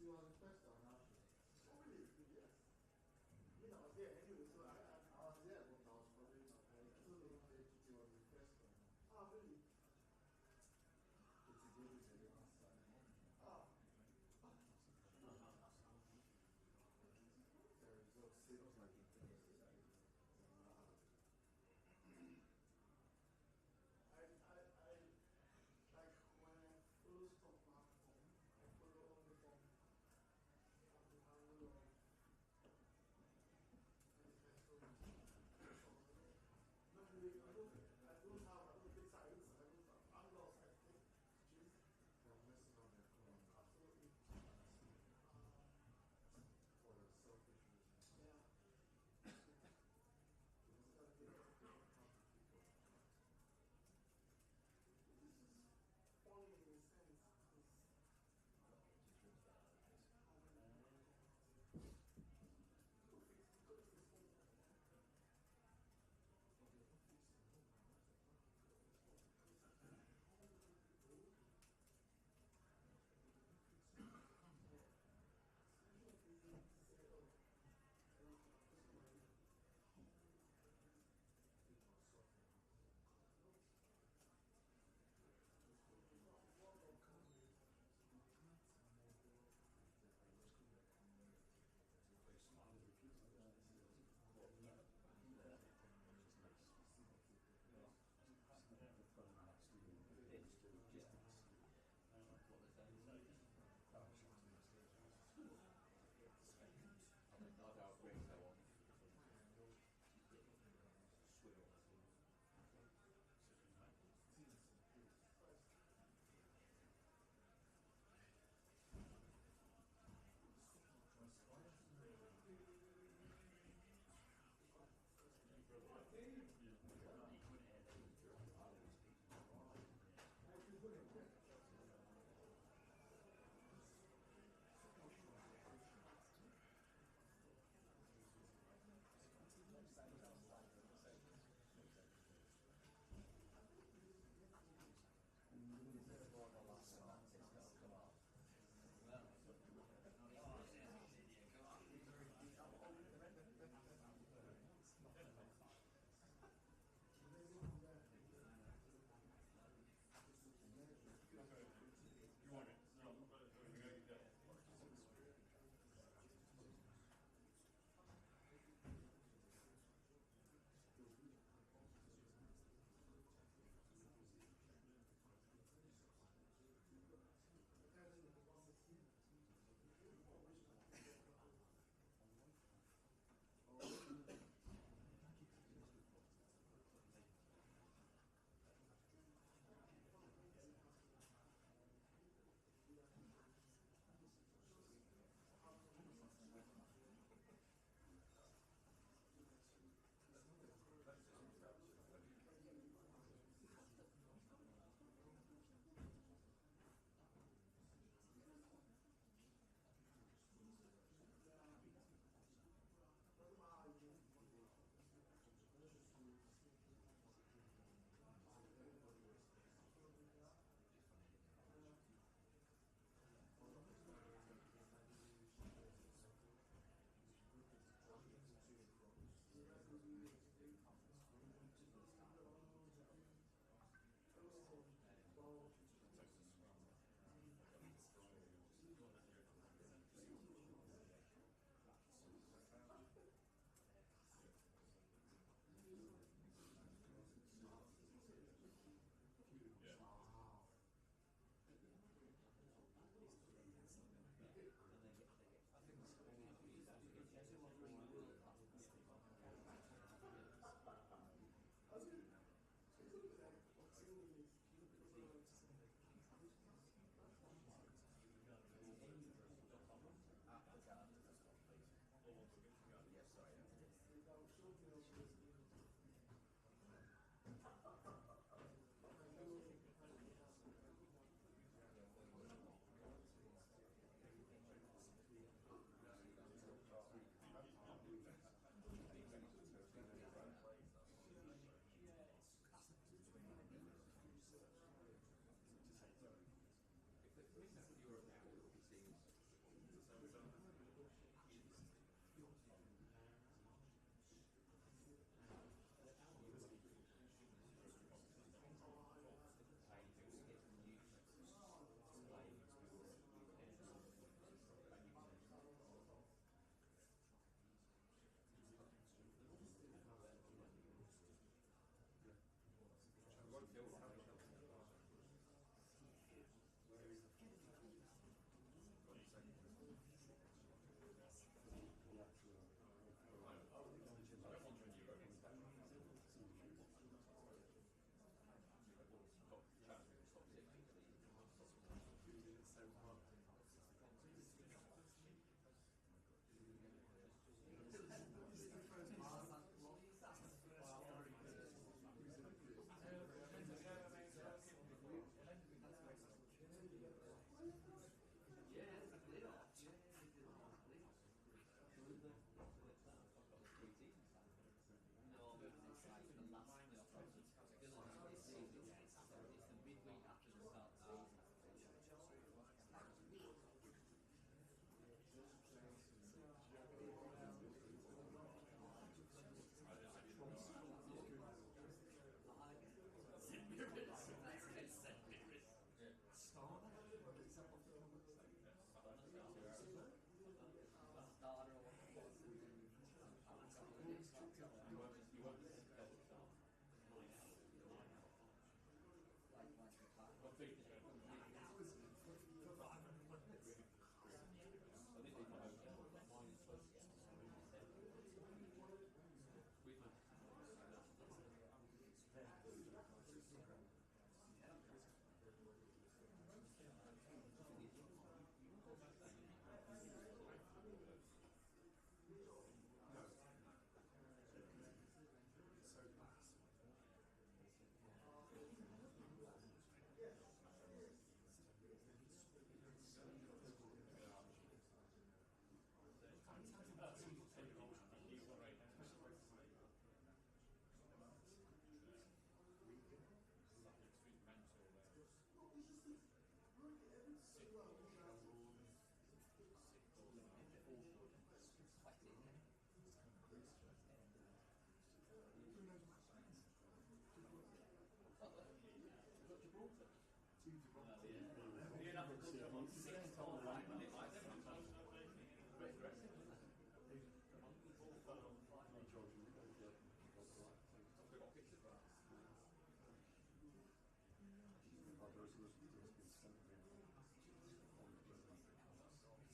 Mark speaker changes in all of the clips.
Speaker 1: She was the first one, actually.
Speaker 2: Oh, really? Yes. You know, I was there anyway, so I
Speaker 1: was there, but I was probably not there. So they she was the first one.
Speaker 2: Oh, really?
Speaker 1: It's a good day,
Speaker 2: Oh.
Speaker 1: The results seems like it is.
Speaker 2: Like when I follow stock market, I follow all the form of the angle of manifesto.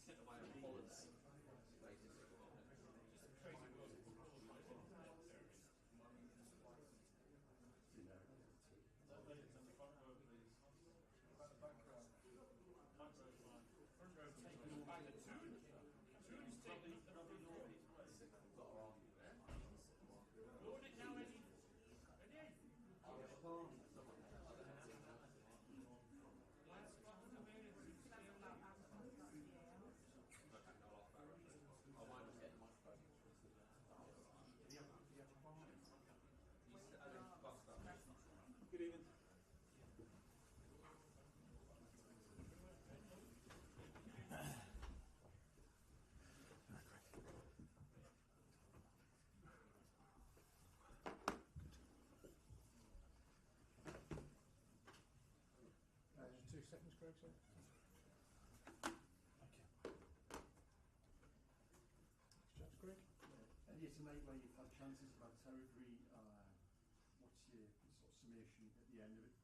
Speaker 3: Sent away on holiday.
Speaker 2: Good evening.
Speaker 4: Just 2 seconds, Greg, sorry. Thank you. Next chance, Greg.
Speaker 1: And yeah, tonight where you've had chances about territory, what's your sort of summation at the end of it?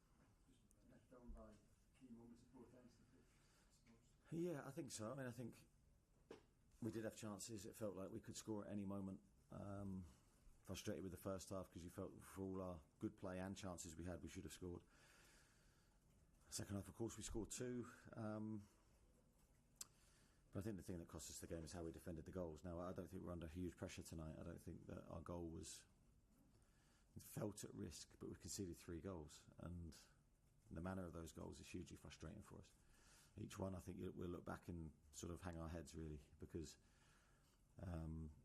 Speaker 1: Just let down by key moments at both ends of the pitch, I suppose.
Speaker 5: Yeah, I think so. I mean, I think we did have chances. It felt like we could score at any moment. Frustrated with the first half because you felt for all our good play and chances we had, we should have scored. Second half, of course, we scored 2. But I think the thing that cost us the game is how we defended the goals. Now, I don't think we're under huge pressure tonight. I don't think that our goal was felt at risk, but we conceded 3 goals. And the manner of those goals is hugely frustrating for us. Each one, I think we'll look back and sort of hang our heads, really, because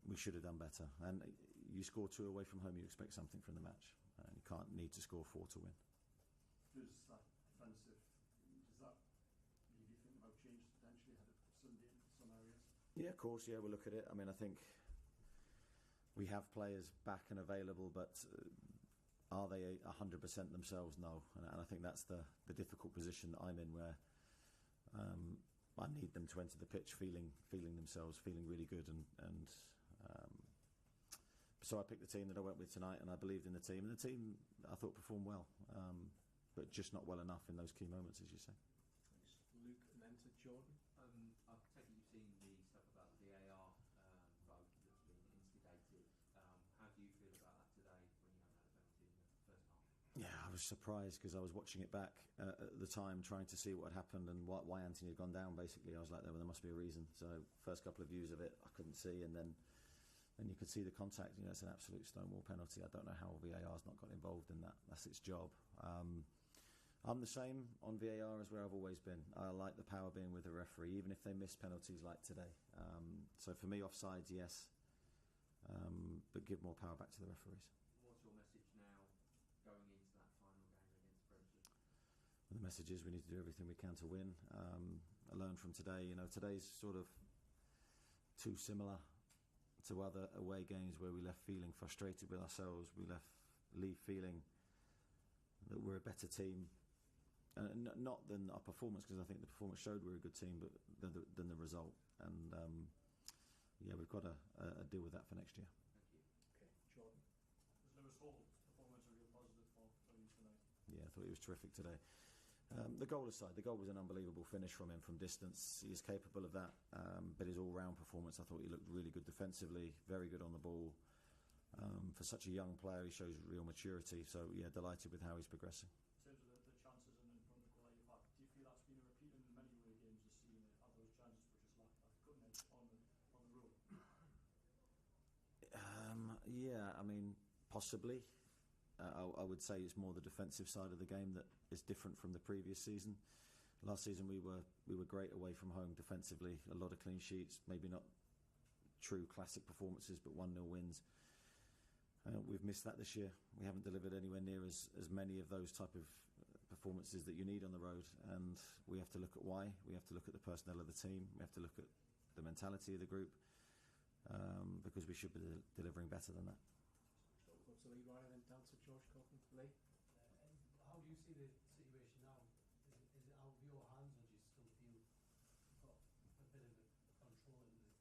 Speaker 5: we should have done better. And you score 2 away from home, you expect something from the match. And you can't need to score 4 to win.
Speaker 1: Does that defensive, does that leave you thinking about changes potentially ahead of Sunday in some areas?
Speaker 5: Yeah, of course, yeah, we'll look at it. I mean, I think we have players back and available, but are they 100% themselves? No. And I think that's the difficult position that I'm in, where I need them to enter the pitch feeling themselves, feeling really good. And so I picked the team that I went with tonight, and I believed in the team. And the team, I thought, performed well, but just not well enough in those key moments, as you say.
Speaker 4: Thanks, Luke, and then to Jordan.
Speaker 6: I take it you've seen the stuff about the VAR vote that's been instigated. How do you feel about that today when you haven't had a penalty in the first half?
Speaker 5: Yeah, I was surprised because I was watching it back at the time, trying to see what had happened and why Anthony had gone down, basically. I was like, there must be a reason. So first couple of views of it, I couldn't see, and then you could see the contact. You know, it's an absolute stonewall penalty. I don't know how VAR's not got involved in that. That's its job. I'm the same on VAR as where I've always been. I like the power being with the referee, even if they miss penalties like today. So for me, offsides, yes, but give more power back to the referees.
Speaker 6: What's your message now going into that final game against Brentford?
Speaker 5: The message is we need to do everything we can to win. I learned from today, you know, today's sort of too similar to other away games where we left feeling frustrated with ourselves. We leave feeling that we're a better team. Not than our performance, because I think the performance showed we're a good team, but than the result. And yeah, we've got to deal with that for next year.
Speaker 6: Thank you.
Speaker 4: Okay, Jordan.
Speaker 2: Was Lewis Hall's performance a real positive for you tonight?
Speaker 5: Yeah, I thought he was terrific today. The goal aside, the goal was an unbelievable finish from him from distance. He is capable of that, but his all-round performance, I thought he looked really good defensively, very good on the ball. For such a young player, he shows real maturity. So yeah, delighted with how he's progressing.
Speaker 2: In terms of the chances and in front of the goal that you've had, do you feel that's been a repeat in many away games this season? Have those chances were just like that cutting edge on the road?
Speaker 5: Yeah, I mean, possibly. I would say it's more the defensive side of the game that is different from the previous season. Last season we were great away from home defensively, a lot of clean sheets, maybe not true classic performances, but 1-0 wins. We've missed that this year. We haven't delivered anywhere near as many of those type of performances that you need on the road, and we have to look at why. We have to look at the personnel of the team. We have to look at the mentality of the group, because we should be delivering better than that.
Speaker 4: Go to Lee Ryan and then down to George Cotton. Lee?
Speaker 7: How do you see the situation now? Is it out of your hands, or do you still feel you've got a bit of control in this?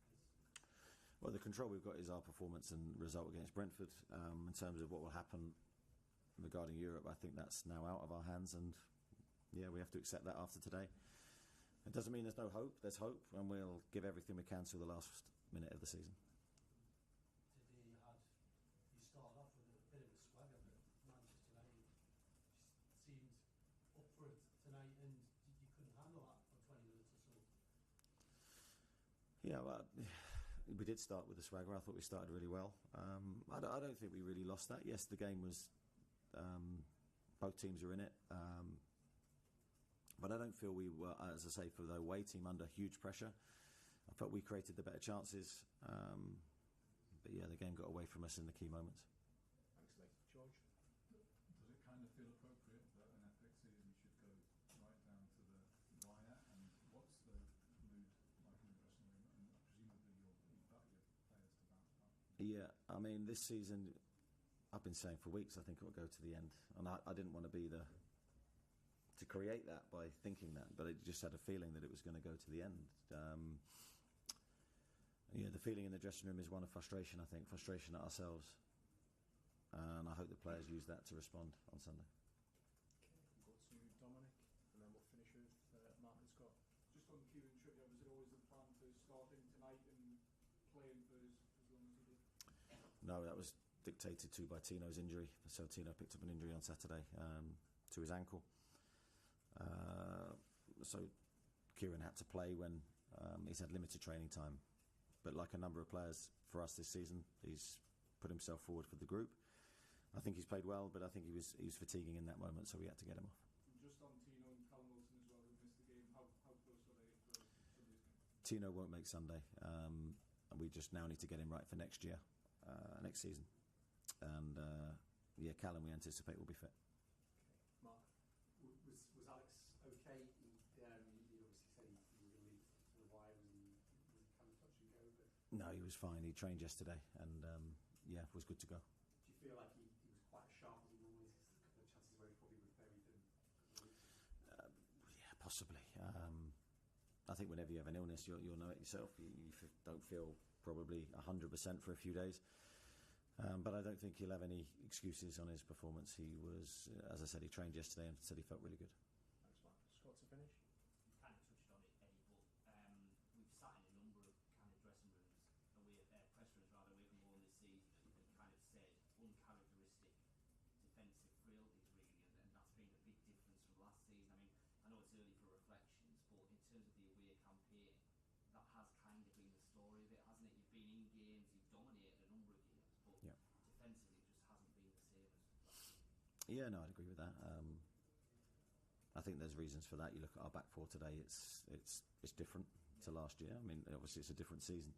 Speaker 5: Well, the control we've got is our performance and result against Brentford. In terms of what will happen regarding Europe, I think that's now out of our hands, and yeah, we have to accept that after today. It doesn't mean there's no hope. There's hope, and we'll give everything we can till the last minute of the season.
Speaker 7: Today you started off with a bit of a swagger, but Manchester United just seemed up for it tonight, and you couldn't handle that for 20 minutes or so.
Speaker 5: Yeah, well, we did start with the swagger. I thought we started really well. I don't think we really lost that. Yes, the game was... both teams are in it. But I don't feel we were, as I say, for the away team, under huge pressure. I felt we created the better chances. But yeah, the game got away from us in the key moments.
Speaker 4: Thanks, Lee. George?
Speaker 8: Does it kind of feel appropriate that an epic season should go right down to the wire? And what's the mood like in the dressing room? And presumably you've got your players to bounce back.
Speaker 5: Yeah, I mean, this season, I've been saying for weeks, I think it will go to the end. And I didn't want to be to create that by thinking that, but I just had a feeling that it was going to go to the end. Yeah, the feeling in the dressing room is one of frustration, I think, frustration at ourselves. And I hope the players use that to respond on Sunday.
Speaker 4: Okay, we'll go to Dominic, and then we'll finish with Martin Scott.
Speaker 2: Just on Kieran Trippier, was it always the plan to start him tonight and play him for as long as he did?
Speaker 5: No, that was dictated to by Tino's injury. So Tino picked up an injury on Saturday to his ankle. So Kieran had to play when he's had limited training time. But like a number of players for us this season, he's put himself forward for the group. I think he's played well, but I think he was fatiguing in that moment, so we had to get him off.
Speaker 2: And just on Tino and Callum Wilson as well, who missed the game, how close are they for Sunday's game?
Speaker 5: Tino won't make Sunday, and we just now need to get him right for next year, next season. And yeah, Callum we anticipate will be fit.
Speaker 4: Okay. Mark?
Speaker 9: Was Alex okay? He obviously said he was going to leave to the wire. Was he kind of touch and go? But
Speaker 5: No, he was fine. He trained yesterday, and yeah, was good to go.
Speaker 9: do you feel like he was quite as sharp as he normally is? There's a couple of chances where he probably was buried them.
Speaker 5: Yeah, possibly. I think whenever you have an illness, you'll know it yourself. You don't feel probably 100% for a few days. But I don't think he'll have any excuses on his performance. He was, as I said, he trained yesterday and said he felt really good.
Speaker 4: Thanks, Mark. Scott to finish?
Speaker 10: You kind of touched on it, Eddie, but we've sat in a number of kind of dressing rooms, press rooms rather, away from home this season, and kind of said uncharacteristic defensive frailties really, and that's been a big difference from last season. I mean, I know it's early for reflections, but in terms of the away campaign, that has kind of been the story of it, hasn't it? You've been in games, you've dominated a number of games, but
Speaker 5: Yeah.
Speaker 10: defensively it just hasn't been the same as last season.
Speaker 5: Yeah, no, I'd agree with that. I think there's reasons for that. You look at our back four today; it's different to last year. I mean, obviously it's a different season.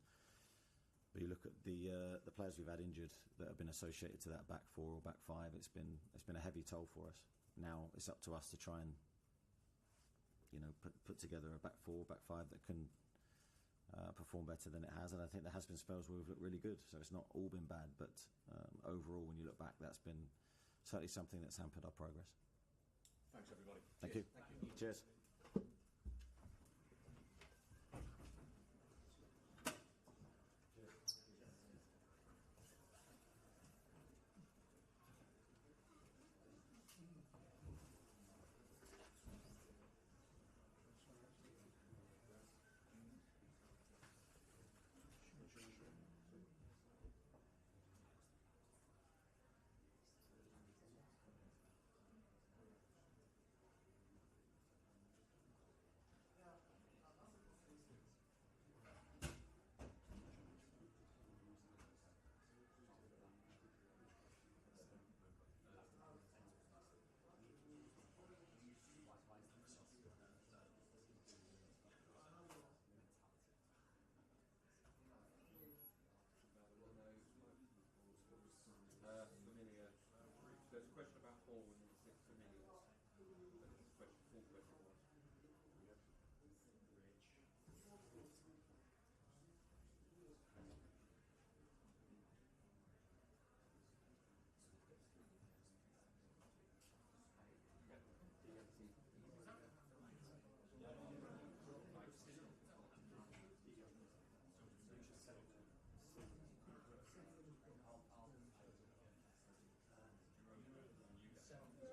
Speaker 5: But you look at the players we've had injured that have been associated to that back four or back five. It's been a heavy toll for us. Now it's up to us to try and put together a back four, back five that can perform better than it has. And I think there has been spells where we've looked really good. So it's not all been bad, but overall, when you look back, that's been certainly something that's hampered our progress.
Speaker 4: Thanks, everybody.
Speaker 5: Thank you. Cheers.
Speaker 6: Familiar. There's a question about Howe and the 6 familiars. That's the question, full question was.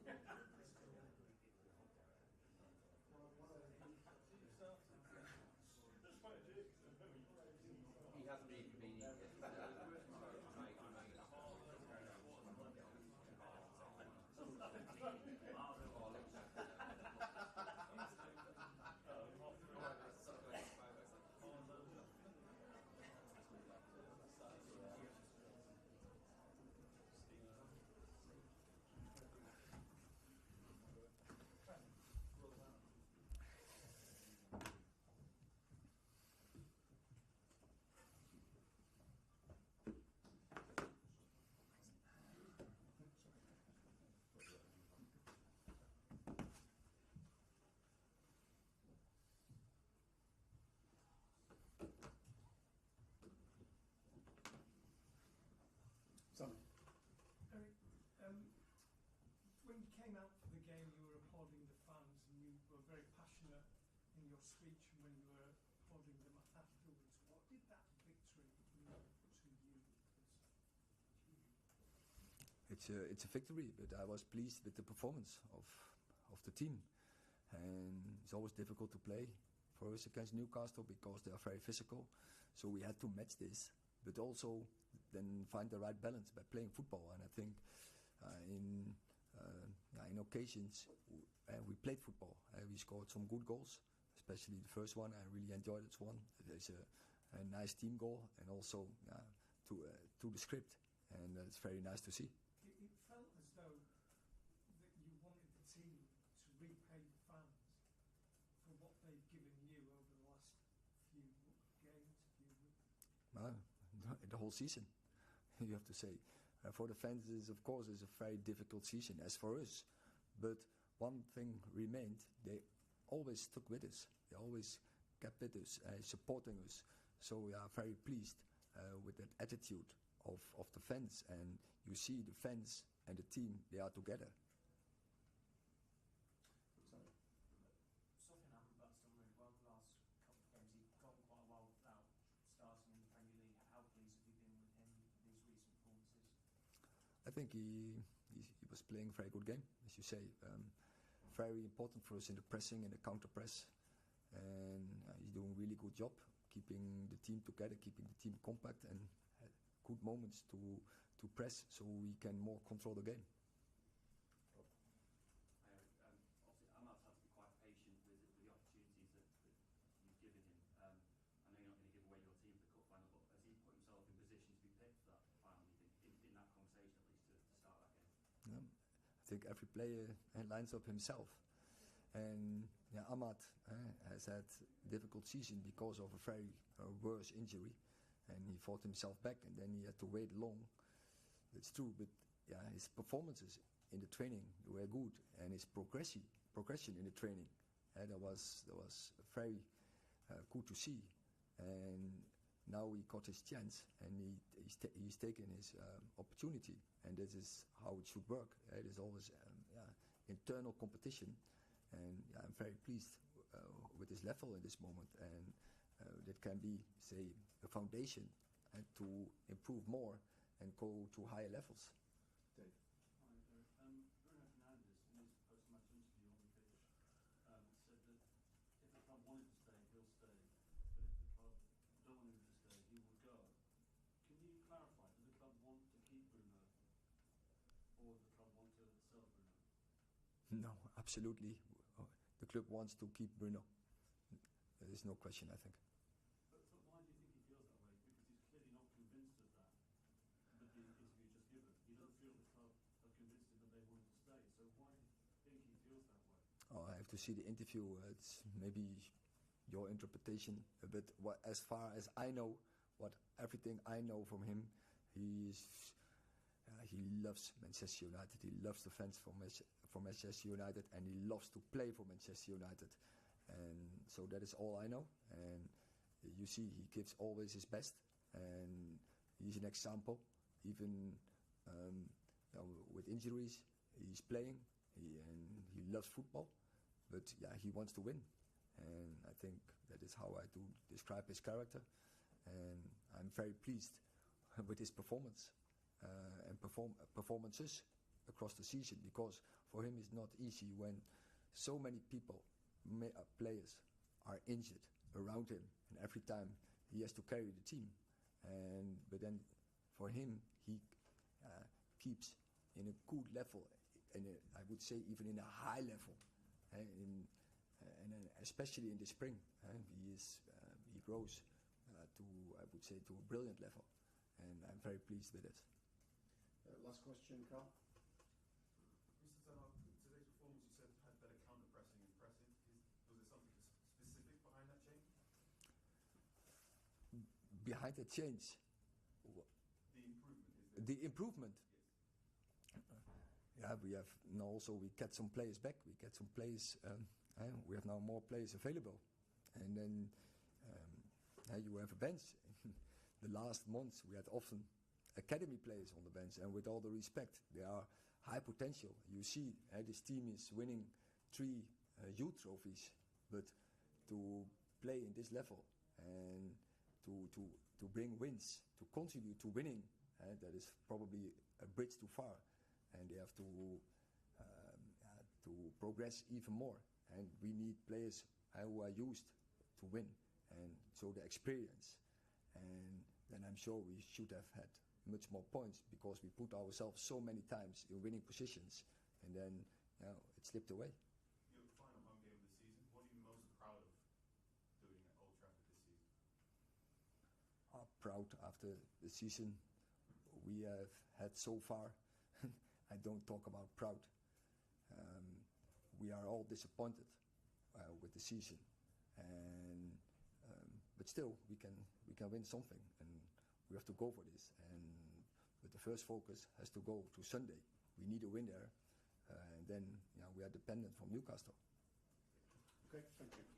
Speaker 6: He hasn't been convenient.
Speaker 1: Sammy.
Speaker 11: Erik, when you came out for the game, you were applauding the fans, and you were very passionate in your speech when you were applauding them afterwards. What did that victory mean to you?
Speaker 12: It's a victory, but I was pleased with the performance of the team. And it's always difficult to play for us against Newcastle because they are very physical. So we had to match this, but also then find the right balance by playing football. And I think in occasions we played football. We scored some good goals, especially the first one. I really enjoyed this one. It's a nice team goal, and also to the script, and it's very nice to see.
Speaker 11: It felt as though that you wanted the team to repay the fans for what they've given you over the last few games, few weeks.
Speaker 12: The whole season, you have to say. For the fans, of course, it's a very difficult season, as for us. But one thing remained: they always stuck with us. They always kept with us, supporting us. So we are very pleased with that attitude of the fans. And you see the fans and the team, they are together.
Speaker 2: Something Amrabat's done really well the last couple of games. He's gone quite a while without starting in the Premier League. How pleased have you been with him these recent performances?
Speaker 12: I think he was playing a very good game, as you say. Very important for us in the pressing and the counter press. And he's doing a really good job, keeping the team together, keeping the team compact, and had good moments to press so we can more control the game.
Speaker 3: Obviously, Amar's had to be quite patient with the opportunities that you've given him. I know you're not going to give away your team for the cup final, but has he put himself in position to be picked for that final, you think, in that conversation at least, to start that game?
Speaker 12: I think every player lines up himself. And Ahmad has had a difficult season because of a very worse injury. And he fought himself back, and then he had to wait long. It's true, but his performances in the training were good, and his progression in the training that was very good to see. And now he got his chance, and he's taken his opportunity, and this is how it should work. It is always internal competition, and I'm very pleased with his level in this moment, and that can be, say, a foundation to improve more and go to higher levels.
Speaker 1: Dave.
Speaker 13: Hi, Erik. Bruno Fernandes, in his post-match interview on the pitch, said that if the club wanted to stay, he'll stay. But if the club don't want him to stay, he will go. Can you clarify, does the club want to keep Bruno, or does the club want to sell Bruno?
Speaker 12: No, absolutely. The club wants to keep Bruno. There is no question, I think.
Speaker 13: But why do you think he feels that way? Because he's clearly not convinced of that with the interview just given. He doesn't feel the club are convinced him that they want him to stay. So why do you think he feels that way?
Speaker 12: I have to see the interview. It's maybe your interpretation. But as far as I know, everything I know from him, he loves Manchester United. He loves the fans for Manchester United, and he loves to play for Manchester United. And so that is all I know. And you see, he gives always his best, and he's an example. Even with injuries, he's playing, and he loves football. But he wants to win, and I think that is how I do describe his character. And I'm very pleased with his performance and performances. across the season, because for him it's not easy when so many people, players, are injured around him, and every time he has to carry the team. But then for him, he keeps in a good level, I would say even in a high level, and especially in the spring, he grows to, I would say, to a brilliant level, and I'm very pleased with it.
Speaker 1: Last question, Carl.
Speaker 14: Mr. Tanner, today's performance, you said, had better counter-pressing and pressing. Was there something specific behind that change?
Speaker 12: Behind the change?
Speaker 14: The improvement.
Speaker 12: Yes. Yeah, we have now also, we get some players back. We get some players, we have now more players available. And then you have a bench. The last months we had often academy players on the bench, and with all the respect, they are high potential. You see, this team is winning 3 youth trophies, but to play in this level and to bring wins, to contribute to winning, that is probably a bridge too far, and they have to progress even more. And we need players who are used to win, and so the experience. And then I'm sure we should have had much more points, because we put ourselves so many times in winning positions, and then it slipped away.
Speaker 14: Your final home game of the season, what are you most proud of doing at Old Trafford this season?
Speaker 12: Proud after the season we have had so far. I don't talk about proud. We are all disappointed with the season, and but still we can win something, and we have to go for this. But the first focus has to go to Sunday. We need a win there, and then we are dependent from Newcastle.
Speaker 1: Okay, thank you.